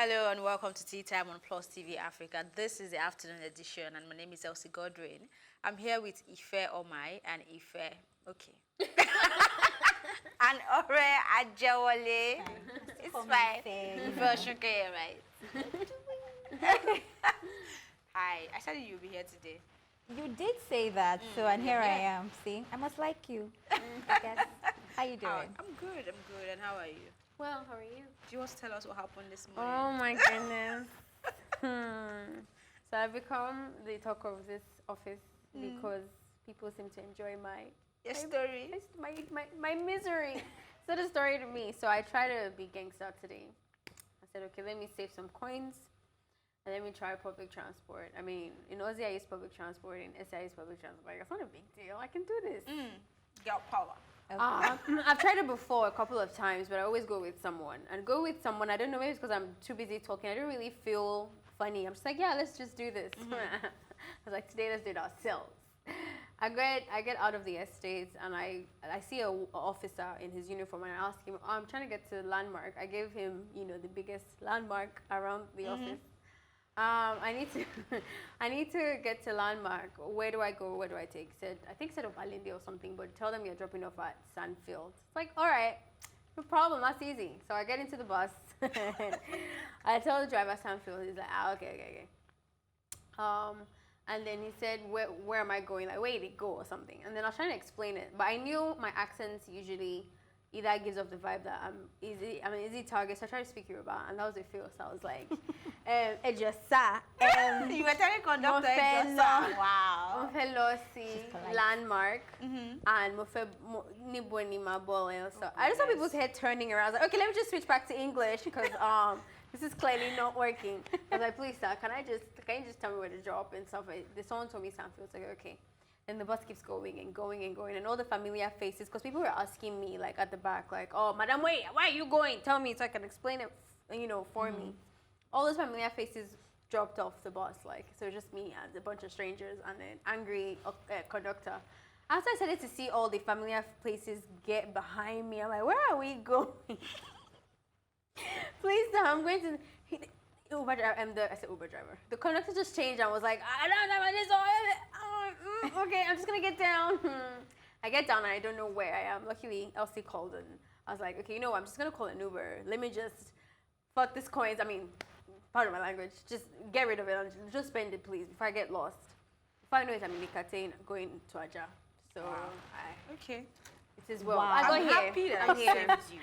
Hello and welcome to Tea Time on Plus TV Africa. This is the afternoon edition and my name is Elsie Godwin. I'm here with Ifeoluwa Omai and and Ajewole. It's fine. Ife, right? Hi, I said you'll be here today. You did say that, and here I am. See, I must like you. I guess. How you doing? I'm good. And how are you? Well, how are you? Do you want to tell us what happened this morning? Oh my goodness. So I've become the talk of this office because people seem to enjoy your story. My misery. It's not a story to me. So I try to be gangster today. I said, okay, let me save some coins and let me try public transport. I mean, in Aussie I use public transport, in SI I use public transport. It's not a big deal. I can do this. Girl power. Okay. I've tried it before a couple of times, but I always go with someone. And go with someone, I don't know, maybe it's because I'm too busy talking. I don't really feel funny. I'm just like, yeah, let's just do this. I was like, today, let's do it ourselves. I get out of the estates, and I see an officer in his uniform, and I ask him, I'm trying to get to Landmark. I gave him, the biggest landmark around the office. I need to get to Landmark. Where do I go? Where do I take? I think said of Alinde or something, but tell them you're dropping off at Sandfield. It's like, all right, no problem, that's easy. So I get into the bus. I tell the driver Sandfield. He's like, okay. And then he said, where am I going? Like, where did it go or something? And then I was trying to explain it, but I knew my accents usually either gives off the vibe that I'm easy target. So I tried to speak Yoruba, and that was a feel. So I was like, Ejosa. You were telling conductor Ejosa. Wow. Mofelosi, Landmark, and Nibonima Bole. So I just saw people's head turning around. I was like, okay, let me just switch back to English because this is clearly not working. I was like, please, sir, can you just tell me where to drop and stuff? Someone told me something. I was like, okay. And the bus keeps going and going and going, and all the familiar faces, because people were asking me, like, at the back, like, oh, madam, wait, why are you going? Tell me so I can explain it, for me. All those familiar faces dropped off the bus, like, so just me and a bunch of strangers and an angry conductor. After I started to see all the familiar faces get behind me, I'm like, where are we going? Please, sir, I'm going to... Uber driver, I said Uber driver. The conductor just changed and was like, I don't know this. Okay, I'm just gonna get down. I get down and I don't know where I am. Luckily, Elsie called and I was like, okay, I'm just gonna call an Uber. Let me just fuck this coins. I mean, pardon my language. Just get rid of it and just spend it, please, before I get lost. If I know it, I'm in Nikate going to Aja. So, okay. It is well. Wow. I'm happy that I served you.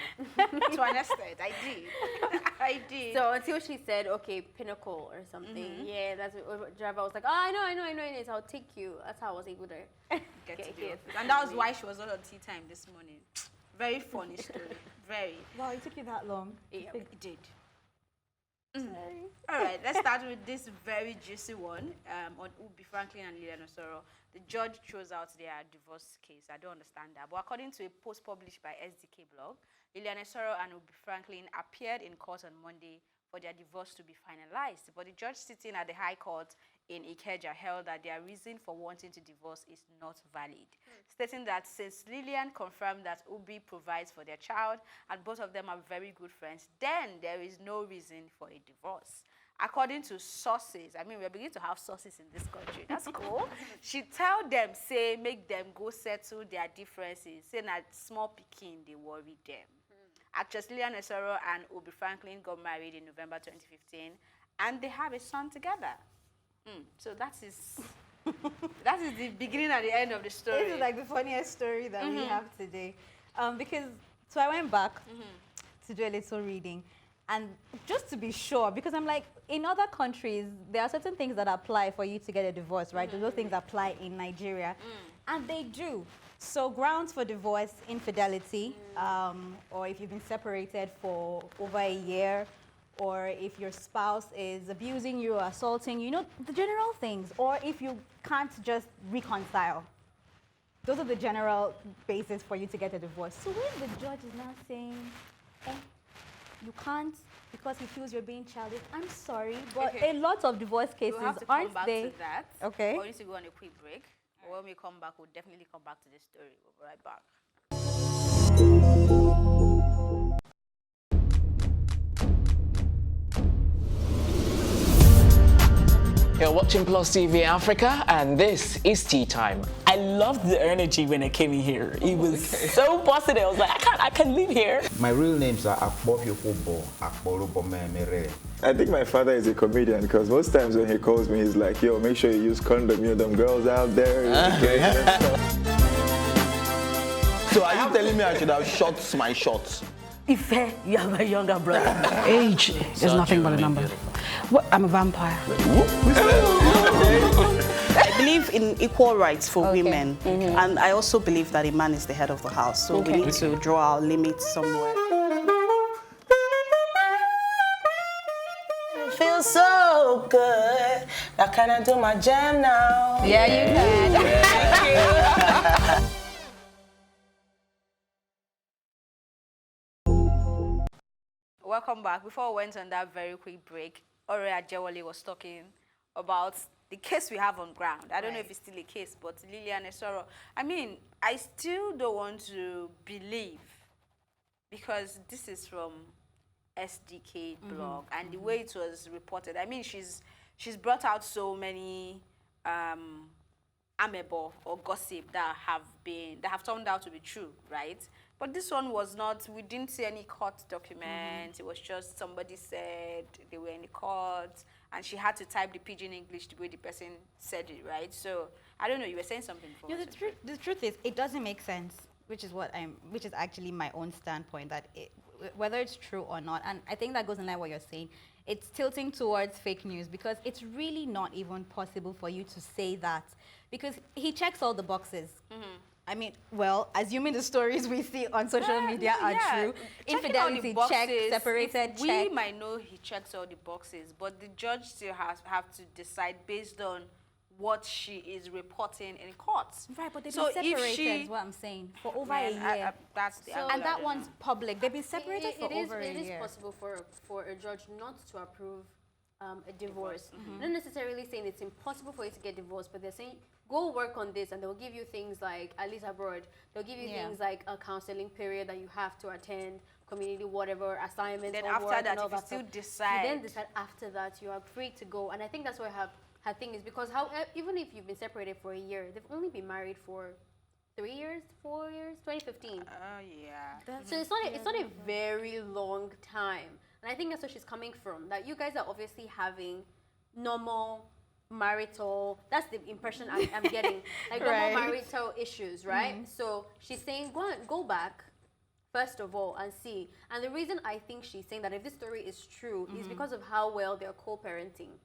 To an extent, I did. So until she said, okay, Pinnacle or something. Yeah, that's what driver was like, oh, I know it is. I'll take you. That's how I was able to get here. And that was why she was not on tea time this morning. Very funny story. Very. Wow, it took you that long? Yeah, it did. All right, let's start with this very juicy one on Ubi Franklin and Lilian Esoro. The judge throws out their divorce case. I don't understand that. But according to a post published by SDK blog, Lilian Esoro and Ubi Franklin appeared in court on Monday for their divorce to be finalized. But the judge sitting at the High Court in Ikeja held that their reason for wanting to divorce is not valid, stating that since Lilian confirmed that Ubi provides for their child and both of them are very good friends, then there is no reason for a divorce. According to sources, I mean, we're beginning to have sources in this country. That's cool. She tell them, say, make them go settle their differences, saying that small picking, they worry them. Actress Lilian Esoro and Ubi Franklin got married in November 2015, and they have a son together. So that is the beginning and the end of the story. This is like the funniest story that we have today. So I went back to do a little reading. And just to be sure, because I'm like, in other countries, there are certain things that apply for you to get a divorce, right? Those things apply in Nigeria. And they do. So grounds for divorce, infidelity, or if you've been separated for over a year, or if your spouse is abusing you or assaulting you, the general things, or if you can't just reconcile. Those are the general basis for you to get a divorce. So when the judge is now saying, you can't because he feels you're being childish, I'm sorry, but a lot of divorce cases, we'll have to aren't come back they? To that. Okay. We need to go on a quick break. When we come back, we'll definitely come back to this story. We'll be right back. You're watching Plus TV Africa, and this is Tea Time. I loved the energy when I came in here. It was so positive. I was like, I can live here. My real names are Akbofiofobo, Akborobomemere. I think my father is a comedian because most times when he calls me, he's like, yo, make sure you use condom, you know, them girls out there. So are you telling me I should have shot my shots? Ife, you have a younger brother. Age is nothing but a number. What? I'm a vampire. I believe in equal rights for women, and I also believe that a man is the head of the house, so we need to draw our limits somewhere. It feels so good. Now can I do my jam now? Yeah, you can. Welcome back. Before we went on that very quick break, Ajewole was talking about the case we have on ground. I don't know if it's still a case, but Lilian Esoro. I mean, I still don't want to believe, because this is from SDK blog, and the way it was reported. I mean, she's brought out so many amebo or gossip that have turned out to be true, right? But this one was not. We didn't see any court document. It was just somebody said they were in the court, and she had to type the pidgin English the way the person said it, right? So I don't know. You were saying something before. No, the truth is, it doesn't make sense, which is actually my own standpoint, that whether it's true or not, and I think that goes in line with what you're saying. It's tilting towards fake news, because it's really not even possible for you to say that, because he checks all the boxes. I mean, well, assuming the stories we see on social media are true, infidelity check, separated check. We might know he checks all the boxes, but the judge still have to decide based on what she is reporting in court. Right, but they've been separated, is what I'm saying, for over a year. That's the and that one's public. They've been separated for over a year. It is possible for a judge not to approve a divorce. Not necessarily saying it's impossible for you to get divorced, but they're saying, go work on this, and they'll give you things like, at least abroad, they'll give you things like a counseling period that you have to attend, community whatever, assignments, then homework, after that, and all if you that still stuff. decide. You then decide after that you are free to go. And I think that's why her thing is, because even if you've been separated for a year, they've only been married for 3 years, 4 years, 2015. Oh, yeah. So it's not a very long time. And I think that's where she's coming from, that you guys are obviously having normal marital, that's the impression I'm getting, like normal marital issues, right? So she's saying, go back, first of all, and see. And the reason I think she's saying that if this story is true is because of how well they're co-parenting.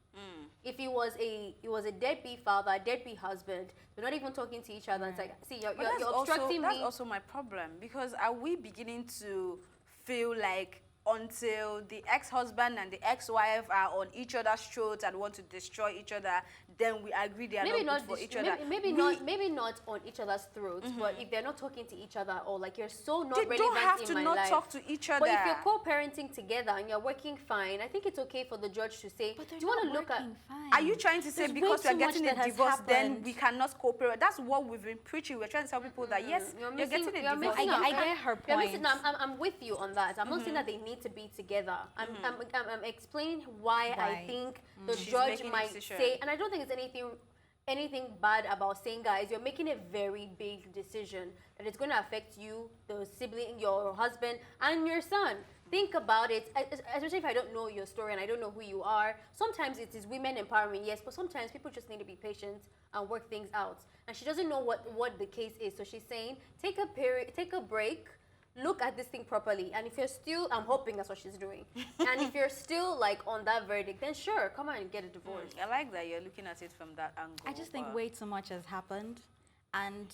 If it was a deadbeat father, deadbeat husband, they're not even talking to each other. It's like, see, you're obstructing me. That's also my problem, because are we beginning to feel like until the ex-husband and the ex-wife are on each other's throats and want to destroy each other, then we agree they are not good for each other. Maybe not on each other's throats, but if they're not talking to each other, or like you're so not relevant in my life. They don't have to not talk to each other. But if you're co-parenting together and you're working fine, I think it's okay for the judge to say, do you want to look at... Are you trying to say because we're getting a divorce, then we cannot cooperate? That's what we've been preaching. We're trying to tell people that, yes, you're getting a divorce. I get her point. I'm with you on that. I'm not saying that they need to be together. I'm explaining why I think the judge might say, and I don't think it's anything bad about saying, guys, you're making a very big decision that it's going to affect you, the sibling, your husband, and your son. Think about it, especially if I don't know your story and I don't know who you are. Sometimes it is women empowerment, yes, but sometimes people just need to be patient and work things out. And she doesn't know what the case is, so she's saying, take a break, look at this thing properly, and if you're still, I'm hoping that's what she's doing, and if you're still like on that verdict, then sure, come on and get a divorce. I like that you're looking at it from that angle. I just think way too much has happened, and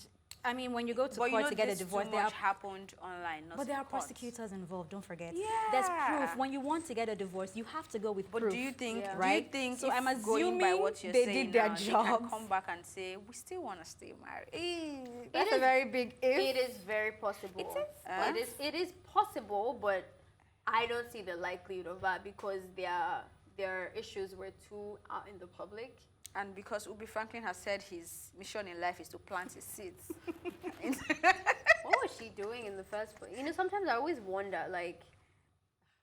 I mean, when you go to court to get a divorce, too much happened online. But there are prosecutors involved. Don't forget. Yeah. There's proof. When you want to get a divorce, you have to go with proof. But do you think? Right? Do you think? So I'm assuming by what you're they saying did their now, job. They can come back and say we still want to stay married. That's a very big if. It is very possible. It is possible, but I don't see the likelihood of that because their issues were too out in the public. And because Ubi Franklin has said his mission in life is to plant his seeds. What was she doing in the first place? You know, sometimes I always wonder, like,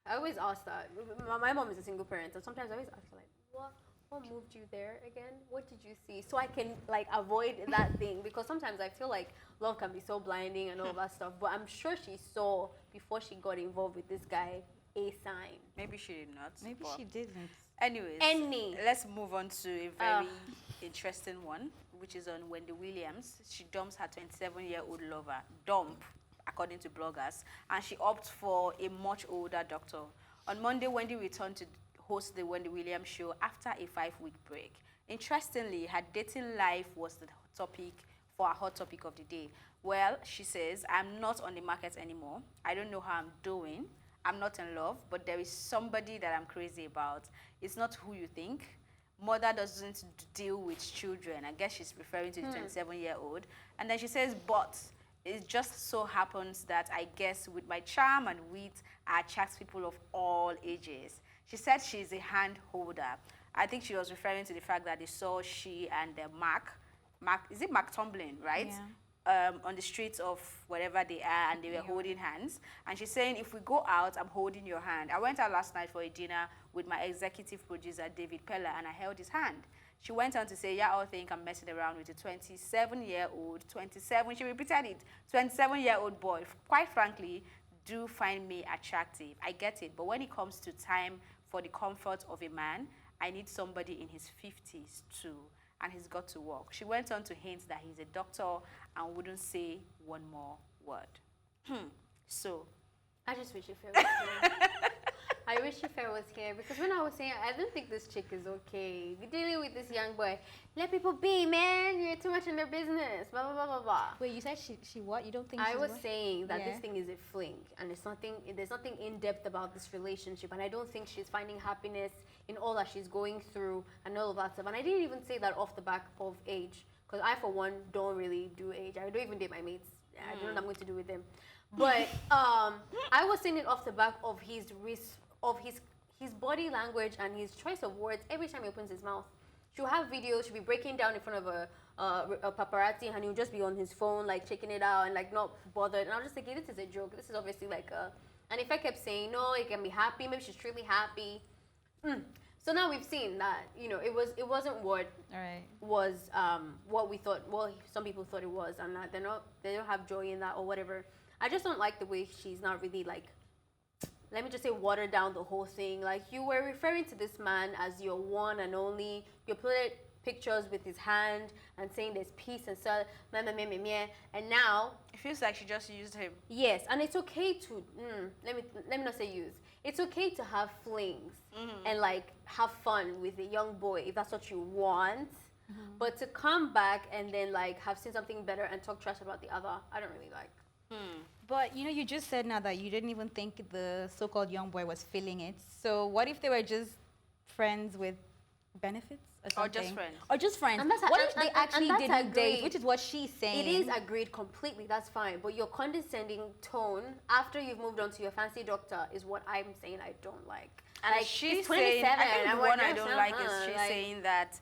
I always ask that. My mom is a single parent, and sometimes I always ask her, like, what moved you there again? What did you see? So I can like avoid that thing, because sometimes I feel like love can be so blinding and all that stuff. But I'm sure she saw before she got involved with this guy a sign. Maybe she did not. Maybe she didn't. Anyways, let's move on to a very interesting one, which is on Wendy Williams. She dumps her 27-year-old lover, according to bloggers, and she opts for a much older doctor. On Monday, Wendy returned to host the Wendy Williams show after a 5-week break. Interestingly, her dating life was the topic for a hot topic of the day. Well, she says, I'm not on the market anymore. I don't know how I'm doing. I'm not in love, but there is somebody that I'm crazy about. It's not who you think. Mother doesn't deal with children. I guess she's referring to the 27-year-old. And then she says, but it just so happens that I guess with my charm and wit, I attract people of all ages. She said she's a hand holder. I think she was referring to the fact that they saw she and Mark, is it Mark Tomlin, right? Yeah. On the streets of wherever they are, and they were holding hands. And she's saying, if we go out, I'm holding your hand. I went out last night for a dinner with my executive producer, David Pella, and I held his hand. She went on to say, yeah, I think I'm messing around with a 27-year-old, she repeated it, 27-year-old boy. Quite frankly, do find me attractive. I get it, but when it comes to time for the comfort of a man, I need somebody in his 50s too. And he's got to work. She went on to hint that he's a doctor and wouldn't say one more word. So, I just wish Ife was here. I wish Ife was here, because when I was saying, I don't think this chick is okay. You're dealing with this young boy. Let people be, man. You're too much in their business. Blah, blah, blah, blah, blah. Wait, you said she what? You don't think I was what? saying that this thing is a fling, and there's nothing in-depth about this relationship, and I don't think she's finding happiness in all that she's going through and all of that stuff. And I didn't even say that off the back of age, because I, for one, don't really do age. I don't even date my mates. I don't know what I'm going to do with them. But I was saying it off the back of his body language and his choice of words every time he opens his mouth. She'll have videos, she'll be breaking down in front of a paparazzi, and he'll just be on his phone, like checking it out and like not bothered. And I was just thinking, this is a joke. This is obviously like a... And if I kept saying, no, you can be happy, maybe she's truly happy. So now we've seen that, you know, it wasn't what was what we thought. Well, some people thought it was, and that they don't have joy in that or whatever. I just don't like the way she's not really like, let me just say, water down the whole thing. Like, you were referring to this man as your one and only. You put pictures with his hand and saying there's peace and so, and now it feels like she just used him. Yes, and it's okay to let me not say use. It's okay to have flings and like have fun with a young boy if that's what you want. But to come back and then like have seen something better and talk trash about the other, I don't really like. But you know, you just said now that you didn't even think the so-called young boy was feeling it. So what if they were just friends with benefits or something? Or just friends. What if they actually didn't date, which is what she's saying? It is agreed completely, that's fine. But your condescending tone after you've moved on to your fancy doctor is what I'm saying I don't like. And like, she's saying, I think the one I don't like is she's saying that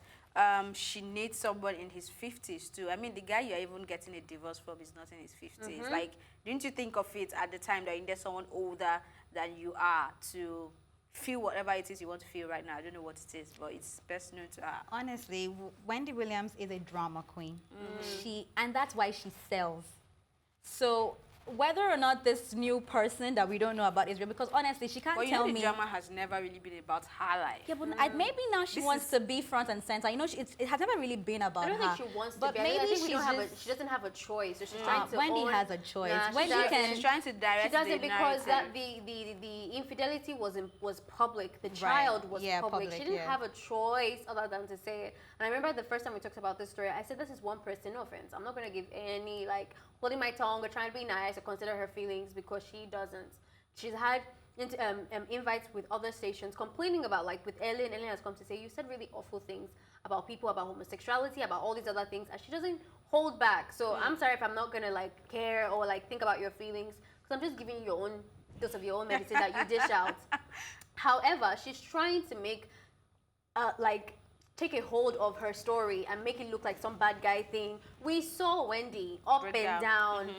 she needs someone in his 50s too. I mean, the guy you're even getting a divorce from is not in his 50s. Like, didn't you think of it at the time that you need someone older than you are to feel whatever it is you want to feel right now? I don't know what it is, but it's best known to her. Honestly, Wendy Williams is a drama queen. And that's why she sells. So whether or not this new person that we don't know about is real, because honestly, she can't tell me. The drama has never really been about her life. Yeah, but maybe now she wants to be front and center. You know, it has never really been about her. I don't think she wants to be. Maybe I think she doesn't have a choice. So she's trying to Wendy has a choice. She's trying to direct. She doesn't, because the infidelity was public. The child was public. She didn't have a choice other than to say it. And I remember the first time we talked about this story, I said, this is one person, no offense. I'm not going to give any, like, holding my tongue or trying to be nice or consider her feelings, because she doesn't. She's had invites with other stations complaining about, like with Ellen. Ellen has come to say, you said really awful things about people, about homosexuality, about all these other things, and she doesn't hold back. So I'm sorry if I'm not going to like care or like think about your feelings, because I'm just giving you your own dose of your own medicine that you dish out. However, she's trying to make take a hold of her story and make it look like some bad guy thing. We saw Wendy up and down,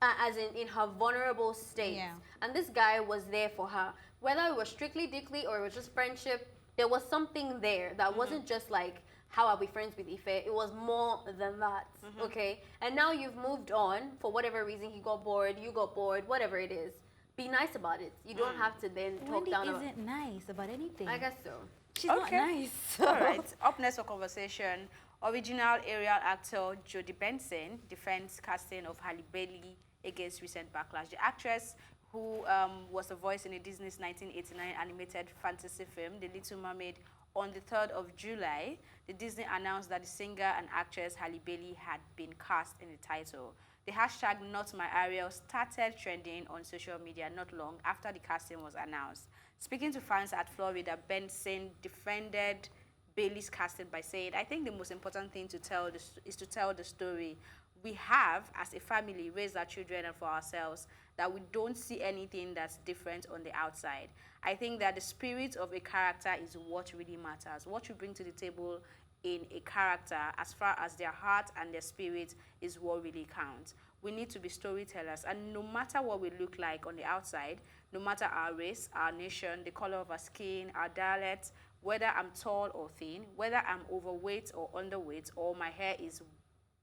as in her vulnerable state. And this guy was there for her. Whether it was strictly dickly or it was just friendship, there was something there that wasn't just like, how are we friends with Ife? It was more than that, okay? And now you've moved on for whatever reason. He got bored, you got bored, whatever it is. Be nice about it. You don't have to then talk Wendy down. isn't nice about anything. I guess so. She's not nice. All right. Up next for conversation, original Ariel actor Jodie Benson defends casting of Halle Bailey against recent backlash. The actress, who was a voice in a Disney's 1989 animated fantasy film, The Little Mermaid, on the 3rd of July, the Disney announced that the singer and actress Halle Bailey had been cast in the title. The hashtag #NotMyAriel started trending on social media not long after the casting was announced. Speaking to fans at Florida, Benson defended Bailey's casting by saying, I think the most important thing to tell is to tell the story. We have, as a family, raised our children and for ourselves, that we don't see anything that's different on the outside. I think that the spirit of a character is what really matters. What you bring to the table in a character, as far as their heart and their spirit, is what really counts. We need to be storytellers, and no matter what we look like on the outside, no matter our race, our nation, the color of our skin, our dialect, whether I'm tall or thin, whether I'm overweight or underweight, or my hair is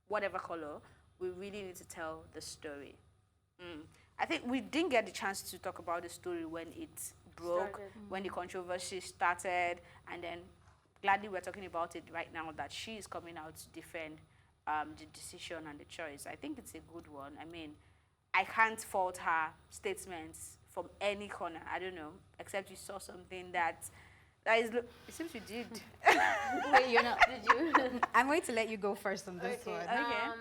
whatever color, we really need to tell the story. I think we didn't get the chance to talk about the story when it broke, when the controversy started, and then gladly we're talking about it right now that she is coming out to defend the decision and the choice. I think it's a good one. I mean, I can't fault her statements from any corner. I don't know, except you saw something that is. It seems you did. Wait, you're not. Did you? I'm going to let you go first on this one. Okay.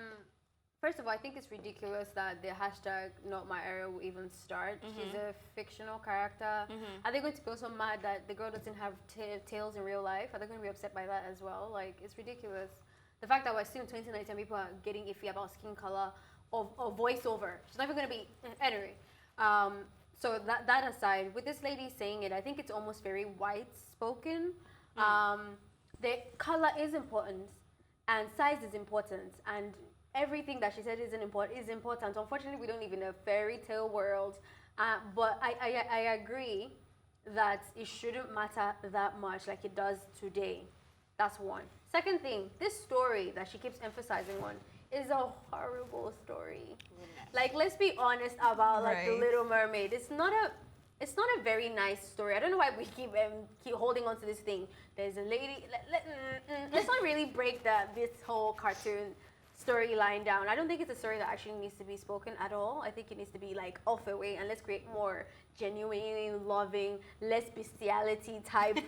First of all, I think it's ridiculous that the hashtag #NotMyAriel will even start. She's a fictional character. Are they going to go so mad that the girl doesn't have tails in real life? Are they going to be upset by that as well? Like, it's ridiculous. The fact that we're still in 2019, people are getting iffy about skin color or voiceover. She's not even going to be, anyway. So that aside, with this lady saying it, I think it's almost very white-spoken. The color is important, and size is important, and everything that she said is important. Unfortunately, we don't live in a fairy tale world, but I agree that it shouldn't matter that much like it does today. That's one. Second thing, this story that she keeps emphasizing on is a horrible story. Like, let's be honest about like the Little Mermaid. It's not a very nice story. I don't know why we keep holding on to this thing. There's a lady. Let's not really break this whole cartoon storyline down. I don't think it's a story that actually needs to be spoken at all. I think it needs to be like off the way, and let's create more genuinely loving, less bestiality type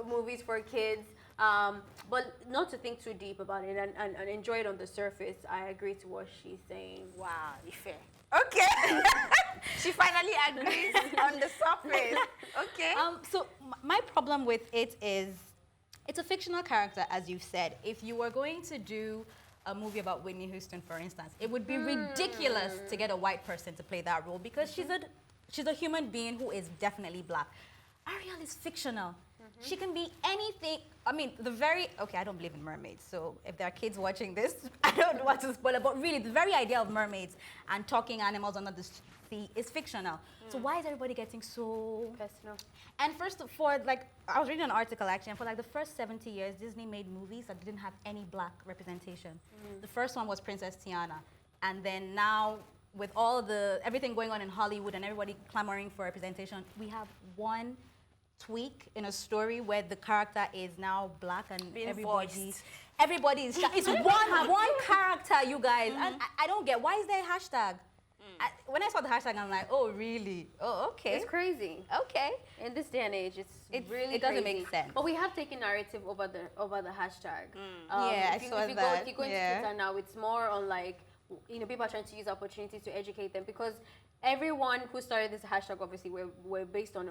movies for kids. But not to think too deep about it and enjoy it on the surface. I agree to what she's saying. Wow, Ife. Okay. She finally agrees on the surface. Okay. So my problem with it is, it's a fictional character, as you've said. If you were going to do a movie about Whitney Houston, for instance, it would be ridiculous to get a white person to play that role, because she's a human being who is definitely black. Ariel is fictional. She can be anything. I mean, I don't believe in mermaids, so if there are kids watching this, I don't want to spoil it, but really, the very idea of mermaids and talking animals under the sea is fictional. So why is everybody getting so personal? And I was reading an article actually, and for like the first 70 years, Disney made movies that didn't have any black representation. The first one was Princess Tiana, and then now, with all everything going on in Hollywood and everybody clamoring for representation, we have one tweak in a story where the character is now black and everybody is it's one character, you guys. And I don't get, why is there a hashtag? When I saw the hashtag, I'm like, oh really? Oh, okay. It's crazy. Okay. In this day and age, it's really it doesn't crazy. make sense. But we have taken narrative over the hashtag. Yeah, if you that. Go into Twitter now, it's more on like, people are trying to use opportunities to educate them, because everyone who started this hashtag obviously were based on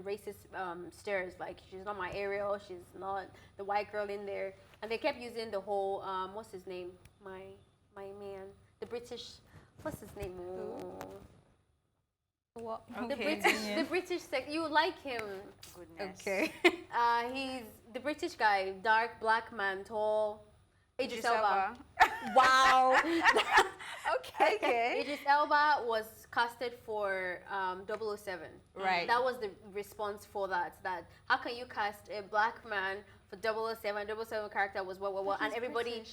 racist stares, like, she's not my Ariel, she's not the white girl in there, and they kept using the whole what's his name, my man, the British, what's his name? What? The British you like him? Goodness. Okay. He's the British guy, dark black man, tall. Idris Elba. Wow. Okay. Idris Elba was casted for 007. Right. That was the response for that. That how can you cast a black man for 007? 007 character was well, and everybody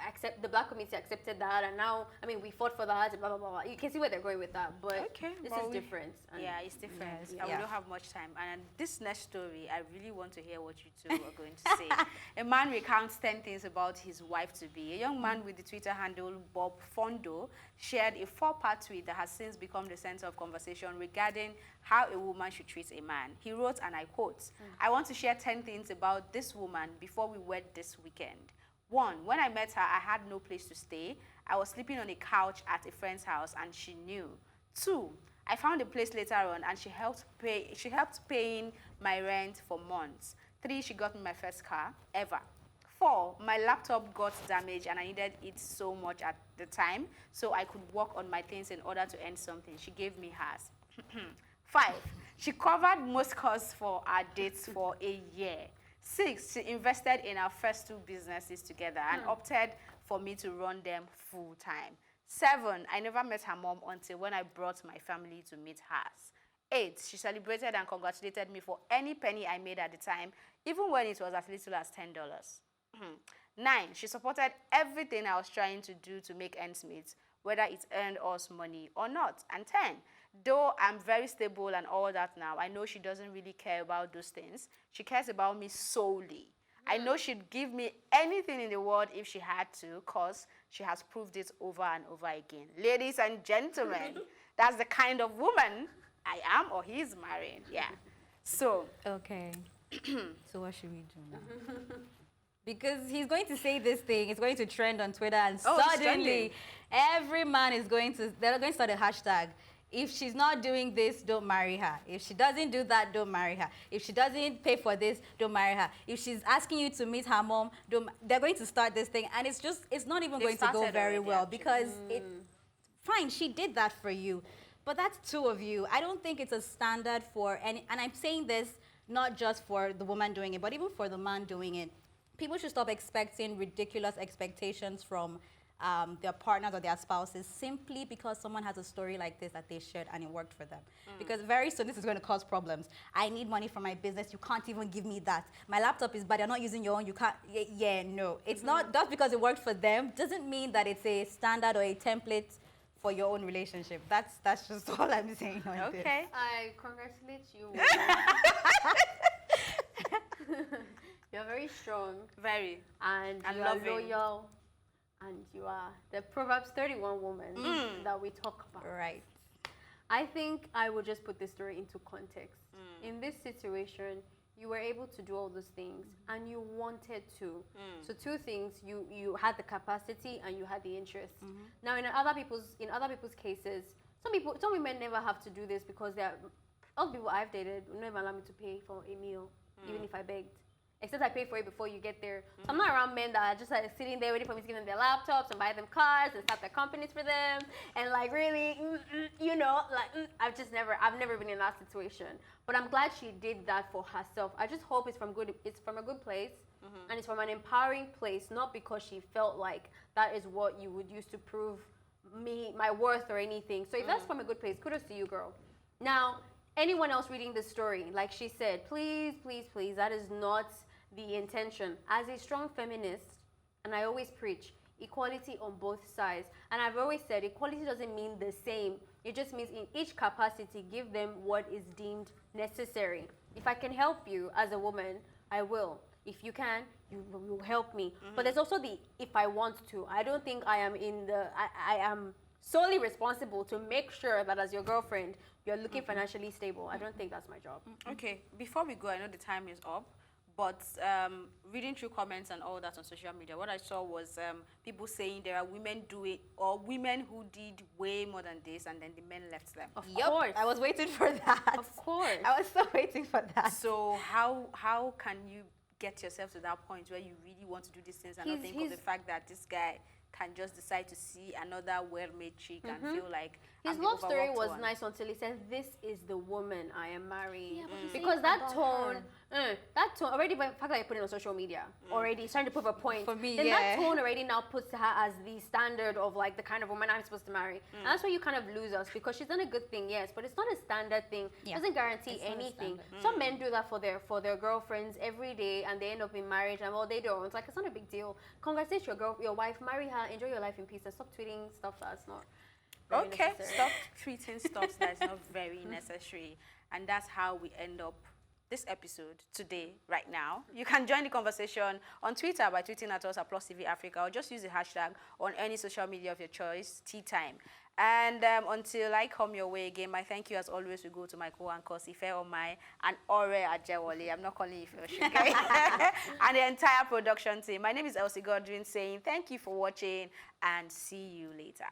accept the black community accepted that, and now we fought for that. Blah blah blah. You can see where they're going with that, but this is different. Yeah, it's different. Yeah. And we don't have much time. And this next story, I really want to hear what you two are going to say. A man recounts 10 things about his wife-to-be. A young man with the Twitter handle Bob Fondo shared a 4-part tweet that has since become the center of conversation regarding how a woman should treat a man. He wrote, and I quote, I want to share 10 things about this woman before we wed this weekend. 1, when I met her, I had no place to stay. I was sleeping on a couch at a friend's house, and she knew. 2, I found a place later on, and she helped paying my rent for months. 3, she got me my first car ever. 4, my laptop got damaged, and I needed it so much at the time, so I could work on my things in order to earn something. She gave me hers. 5, she covered most costs for our dates for a year. 6, she invested in our first 2 businesses together and opted for me to run them full time. 7, I never met her mom until when I brought my family to meet hers. 8, she celebrated and congratulated me for any penny I made at the time, even when it was as little as $10. 9, she supported everything I was trying to do to make ends meet, whether it earned us money or not. And 10, though I'm very stable and all that now, I know she doesn't really care about those things. She cares about me solely. I know she'd give me anything in the world if she had to, because she has proved it over and over again. Ladies and gentlemen, that's the kind of woman I am or he's marrying. Yeah. So. Okay. So what should we do? Because he's going to say this thing, it's going to trend on Twitter, and suddenly every man is they're going to start a hashtag. If she's not doing this, don't marry her. If she doesn't do that, don't marry her. If she doesn't pay for this, don't marry her. If she's asking you to meet her mom, they're going to start this thing, and it's not even going to go very well, because fine, she did that for you, but that's 2 of you. I don't think it's a standard for any, and I'm saying this not just for the woman doing it, but even for the man doing it. People should stop expecting ridiculous expectations from their partners or their spouses simply because someone has a story like this that they shared and it worked for them. Because very soon this is going to cause problems. I need money for my business. You can't even give me that. My laptop is bad. You're not using your own. You can't. Yeah, no. It's not just because it worked for them doesn't mean that it's a standard or a template for your own relationship. That's just all I'm saying on this. Okay. I congratulate you. You're very strong. Very. And you are loyal. And you are the Proverbs 31 woman that we talk about. Right. I think I would just put this story into context. In this situation, you were able to do all those things and you wanted to. So 2 things, you had the capacity and you had the interest. Now in other people's cases, some women never have to do this because all the people I've dated will never allow me to pay for a meal, even if I begged. Except I pay for it before you get there. So I'm not around men that are just like sitting there waiting for me to give them their laptops and buy them cars and start their companies for them. And like really, I've never been in that situation. But I'm glad she did that for herself. I just hope it's from a good place and it's from an empowering place, not because she felt like that is what you would use to prove my worth or anything. So if that's from a good place, kudos to you, girl. Now, anyone else reading this story, like she said, please, please, please, that is not the intention. As a strong feminist, and I always preach equality on both sides, and I've always said equality doesn't mean the same. It just means in each capacity, give them what is deemed necessary. If I can help you as a woman, I will. If you can, you will help me. But there's also the if I want to. I don't think I am solely responsible to make sure that as your girlfriend, you're looking financially stable. I don't think that's my job. Okay, before we go, I know the time is up, but reading through comments and all that on social media, what I saw was people saying there are women women who did way more than this and then the men left them. Of course. I was waiting for that. Of course. I was so waiting for that. So how can you get yourself to that point where you really want to do these things and not think of the fact that this guy can just decide to see another well-made chick and feel like His and be love story overworked was one. nice until he said, "This is the woman I am marrying." Yeah, but he's because saying that about tone, her. that tone already, by the fact that you put it on social media, already starting to prove a point. For me, then yeah. that tone already now puts her as the standard of like the kind of woman I'm supposed to marry. And that's where you kind of lose us because she's done a good thing, yes, but it's not a standard thing. Yeah. Doesn't guarantee It's not a anything. standard. Some men do that for their girlfriends every day, and they end up in marriage, and well, they don't. It's like it's not a big deal. Congratulate your wife, marry her, enjoy your life in peace, and stop tweeting stuff that's not. Very Okay, necessary. stop treating stuff that's not very necessary. And that's how we end up this episode today, right now. You can join the conversation on Twitter by tweeting at us at +TV Africa, or just use the hashtag on any social media of your choice, Tea Time. And until I come your way again, my thank you as always will go to my co-anchors, Ifeoluwa Omai and Ajewole. I'm not calling Ifeoluwa, okay? And the entire production team. My name is Elsie Godwin saying thank you for watching and see you later.